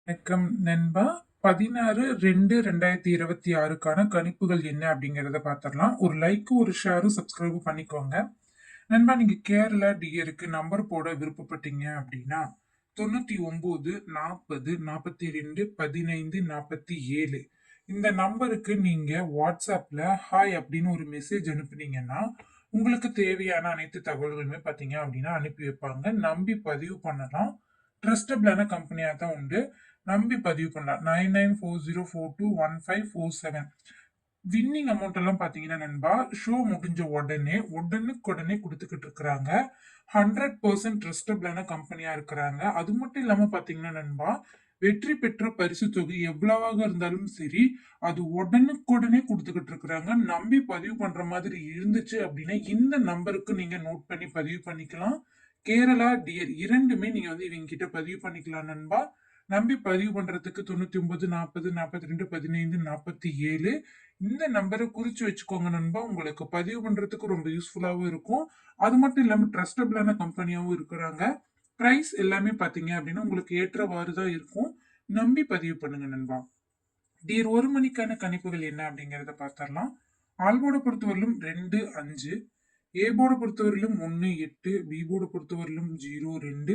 வணக்கம் நண்பா. 16/2/2026க்கான கணிப்புகள் என்ன அப்படிங்கிறத பார்த்துடலாம். ஒரு லைக் ஒரு ஷேரும் சப்ஸ்கிரைபும் பண்ணிக்கோங்க. நண்பா, நீங்க கேரளா டியருக்கு நம்பர் போட விருப்பப்பட்டீங்க அப்படின்னா 99 40 42 15 47 இந்த நம்பருக்கு நீங்க வாட்ஸ்அப்ல ஹாய் அப்படின்னு ஒரு மெசேஜ் அனுப்புனீங்கன்னா உங்களுக்கு தேவையான அனைத்து தகவல்களுமே பார்த்தீங்க அப்படின்னா அனுப்பி வைப்பாங்க. நம்பி பதிவு பண்ணலாம். ட்ரஸ்டபிளான கம்பெனியா தான் உண்டு. நம்பி பதிவு பண்ணலாம். 9940421547. வின்னிங் அமௌண்ட் எல்லாம் பாத்தீங்கன்னா நண்பா, ஷோ முடிஞ்ச உடனே உடனுக்குடனே கொடுத்துக்கிட்டு இருக்கிறாங்க. 100% ட்ரஸ்டபிளான கம்பெனியா இருக்கிறாங்க. அது மட்டும் இல்லாம பாத்தீங்கன்னா நண்பா, வெற்றி பெற்ற பரிசு தொகை எவ்வளவாக இருந்தாலும் சரி, அது உடனுக்குடனே கொடுத்துக்கிட்டு இருக்கிறாங்க. நம்பி பதிவு பண்ற மாதிரி இருந்துச்சு அப்படின்னா இந்த நம்பருக்கு நீங்க நோட் பண்ணி பதிவு பண்ணிக்கலாம். கேரளா டியர் இரண்டுமே நீங்க வந்து இவங்க கிட்ட பதிவு பண்ணிக்கலாம் நண்பா. நம்பி பதிவு பண்றதுக்கு 99 40 42 15 47 இந்த நம்பரை குறிச்சு வச்சுக்கோங்க நண்பா. உங்களுக்கு பதிவு பண்றதுக்கு ரொம்ப யூஸ்ஃபுல்லாவும் இருக்கும். அது மட்டும் இல்லாம ட்ரஸ்டபிளான கம்பெனியாவும் இருக்கிறாங்க. பிரைஸ் எல்லாமே பாத்தீங்க அப்படின்னா உங்களுக்கு ஏற்றவாறு தான் இருக்கும். நம்பி பதிவு பண்ணுங்க நண்பா. டியர் ஒரு மணிக்கான கணிப்புகள் என்ன அப்படிங்கறத பார்த்தரலாம். ஆல்போர்டை பொறுத்தவரையிலும் 2 5, ஏ போர்டை பொறுத்தவரையிலும் 1 8, பி போர்டை பொறுத்தவரையிலும் 0 2,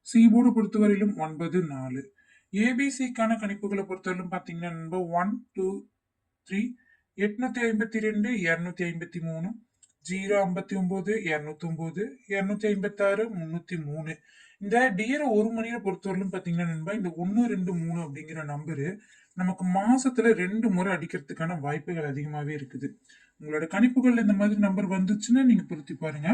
சி போர்டை பொறுத்தவரையிலும் 9 4. ஏபிசிக்கான கணிப்புகளை பொறுத்தவரையிலும் பாத்தீங்கன்னா நண்பா 1 2 3 852 253 0 59 209 256 303. இந்த டியரை ஒரு மணியை பொறுத்தவரையிலும் பாத்தீங்கன்னா நண்பா இந்த 1 2 3 அப்படிங்கிற நம்பரு நமக்கு மாசத்துல 2 முறை அடிக்கிறதுக்கான வாய்ப்புகள் அதிகமாவே இருக்குது. உங்களோட கணிப்புகள் இந்த மாதிரி நம்பர் வந்துச்சுன்னா நீங்க பொருத்தி பாருங்க.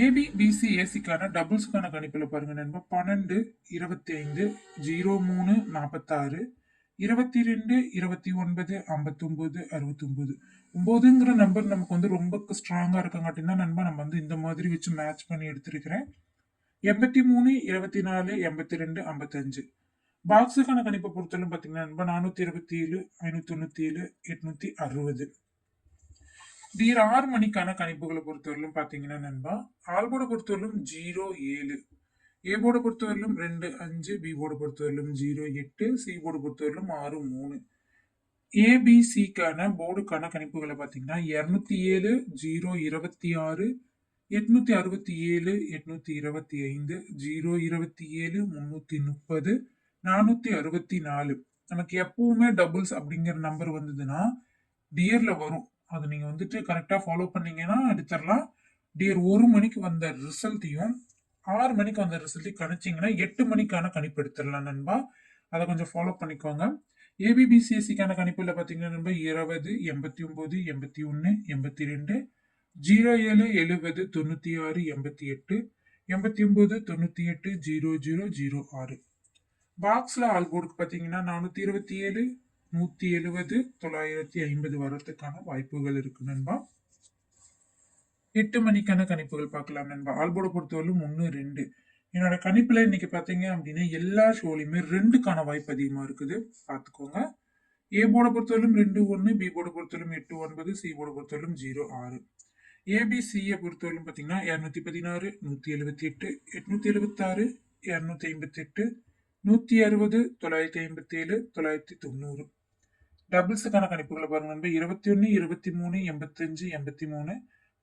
ஏபி பிசி ஏசிக்கான டபுள்ஸ்க்கான கணிப்புல பாருங்க நண்பா 12 25 03 46 22 29 59 69. 9ங்கிற நம்பர் நமக்கு வந்து ரொம்ப ஸ்ட்ராங்கா இருக்கங்காட்டி தான் நண்பா நம்ம வந்து இந்த மாதிரி வச்சு மேட்ச் பண்ணி எடுத்திருக்கிறேன். 83 24 82 55. பாக்ஸுக்கான கணிப்பை பொறுத்தவரைக்கும் பாத்தீங்கன்னா நண்பா 427 597 860. டியர் 6 மணிக்கான கணிப்புகளை பொறுத்தவரையிலும் பாத்தீங்கன்னா நண்பா ஆல்போர்டை பொறுத்தவரையிலும் 0 7, ஏ போர்டை பொறுத்தவரையிலும் 2 5, பி போர்டை பொறுத்தவரையிலும் 0 8, சி போர்டை பொறுத்தவரையிலும் 6 3. ஏபிசிக்கான போர்டுக்கான கணிப்புகளை பாத்தீங்கன்னா 207 0 26, 867 825, 0 27 330, 464. நமக்கு எப்பவுமே டபுள்ஸ் அப்படிங்கிற நம்பர் வந்ததுன்னா டியர்ல வரும். அது நீங்க வந்துட்டு கரெக்டா ஃபாலோ பண்ணீங்கன்னா எடுத்துடலாம். டியர் 1 மணிக்கு வந்த ரிசல்ட்டையும் 6 மணிக்கு வந்த ரிசல்ட்டையும் கணிச்சிங்கன்னா 8 மணிக்கான கணிப்பு எடுத்துடலாம் நண்பா. அதை கொஞ்சம் ஃபாலோ பண்ணிக்கோங்க. ஏபிபிசிஎஸ்சிக்கான கணிப்புல பாத்தீங்கன்னா நண்பா 20 89 81 82, 07 70 96 88, 89 98 00 06. பாக்ஸ்ல ஆல் போர்டுக்கு பாத்தீங்கன்னா 427 170 950 வரதுக்கான வாய்ப்புகள் இருக்கு நண்பா. 8 மணிக்கான கணிப்புகள் பார்க்கலாம் நண்பா. ஆல்போர்டை பொறுத்தவரையிலும் 1 2. என்னோட கணிப்புல இன்னைக்கு பாத்தீங்க அப்படின்னா எல்லா ஷோலையுமே 2க்கான வாய்ப்பு அதிகமா இருக்குது. பார்த்துக்கோங்க. ஏ போர்டை பொறுத்தவரையிலும் 2 1, பி போர்டை பொறுத்தவரையிலும் 8 9, சி போர்டை பொறுத்தவரையிலும் 0 6. ஏபிசியை பொறுத்தவரையிலும் பாத்தீங்கன்னா 216 178 876 258 160 957 990. டபுள்ஸுக்கான கணிப்புகளை பாருங்க நண்பா 21 23 85 83,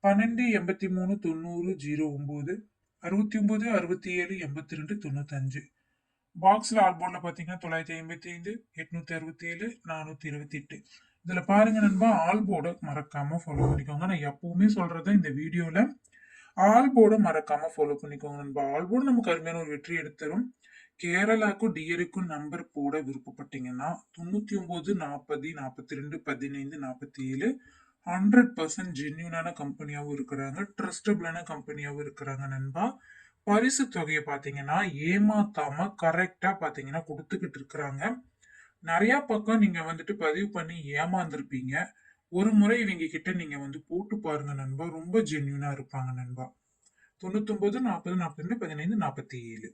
12 83 90 09, 69 67 82 95. பாக்ஸ்ல ஆல் போர்ட்ல பாத்தீங்கன்னா 955 867 428. இதுல பாருங்க நண்பா ஆல் போர்டை மறக்காம ஃபாலோ பண்ணிக்கோங்க. நான் எப்பவுமே சொல்றதை இந்த வீடியோல ஆல் போர்டை மறக்காம ஃபாலோ பண்ணிக்கோங்க நண்பா. ஆல் போர்டு நமக்கு அருமையான ஒரு வெற்றி எடுத்துரும். கேரளாக்கும் டியருக்கும் நம்பர் போட விருப்பப்பட்டீங்கன்னா 99 40 42 15 47 100% ஜென்யூனான கம்பெனியாவும் இருக்கிறாங்க. ட்ரஸ்டபிளான கம்பெனியாவும் இருக்கிறாங்க நண்பா. பரிசு தொகையை பாத்தீங்கன்னா ஏமாத்தாம கரெக்டா பாத்தீங்கன்னா கொடுத்துக்கிட்டு இருக்கிறாங்க. நிறைய பக்கம் நீங்க வந்துட்டு பதிவு பண்ணி ஏமாந்துருப்பீங்க. ஒரு முறை இவங்க கிட்ட நீங்க வந்து போட்டு பாருங்க நண்பா. ரொம்ப ஜென்யூனா இருப்பாங்க நண்பா. 99 40 42 15 47.